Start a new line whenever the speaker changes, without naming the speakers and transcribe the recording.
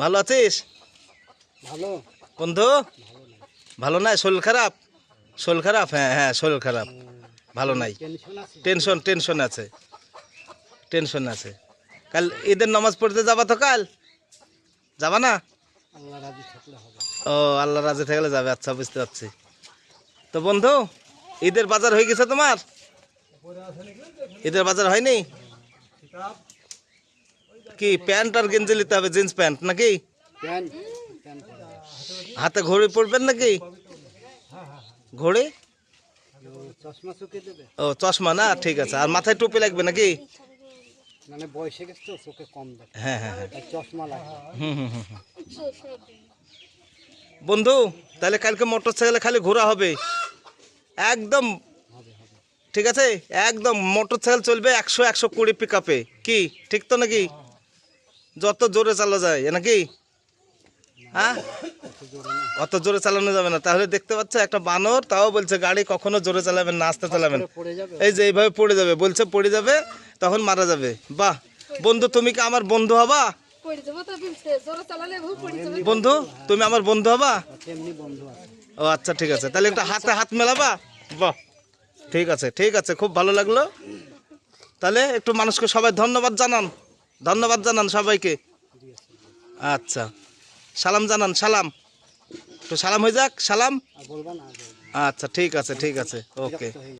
ভালো আছিস
ভালো
বন্ধু? ভালো নাই, শরীর খারাপ? শরীর খারাপ, হ্যাঁ হ্যাঁ শরীর খারাপ, ভালো নাই,
টেনশন আছে।
টেনশন আছে, টেনশন আছে। কাল ঈদের নামাজ পড়তে যাবা তো? কাল যাবা না?
আল্লাহ রাজি থাকলে হবে।
ও আল্লাহ রাজি থাকলে যাবে, আচ্ছা বুঝতে পারছি। তো বন্ধু, ঈদের বাজার হয়ে গেছে তোমার? ঈদের বাজার হয়নি? কি প্যান্ট আর গেঞ্জি নিতে হবে, জিন্স প্যান্ট নাকি?
প্যান্ট প্যান্ট পরে
হাতে ঘড়ি পরবেন নাকি? ঘড়ি?
চশমা চোখে দেবে,
ও চশমা না, ঠিক আছে। আর মাথায় টুপি লাগবে নাকি?
মানে বয়সে গেছে তো চোখে কম দেখে,
হ্যাঁ হ্যাঁ হ্যাঁ,
তাই চশমা লাগবে।
হুম। বন্ধু, তাহলে কালকে মোটর সাইকেলে খালি ঘোরা হবে একদম,
হবে হবে।
ঠিক আছে? একদম মোটর সাইকেল চলবে 100-120 পিক আপে, কি ঠিক তো নাকি? যত জোরে চালা যায় নাকি? হ্যাঁ,
এত জোরে না,
অত জোরে চালানো যাবে না। তাহলে দেখতে পাচ্ছ একটা বানর তাও বলছে গাড়ি কখনো জোরে চালাবেন না, আস্তে চালাবেন।
করে পড়ে যাবে।
এই যে এইভাবে পড়ে যাবে, বলছে পড়ে যাবে, তখন মারা যাবে। বাহ বন্ধু, তুমি কি আমার বন্ধু হবা? বন্ধু, তুমি আমার বন্ধু হবা?
তেমনি বন্ধু আছে।
ও আচ্ছা ঠিক আছে, তাহলে একটা হাতে হাত মেলাবা। বাহ, ঠিক আছে ঠিক আছে, খুব ভালো লাগলো। তাহলে একটু মানুষকে সবাই ধন্যবাদ জানান, ধন্যবাদ জানান সবাইকে। আচ্ছা, সালাম জানান, সালাম একটু সালাম হয়ে যাক, সালাম।
আর বলবা না,
আচ্ছা ঠিক আছে ঠিক আছে, ওকে।
বিরক্ত হয়ে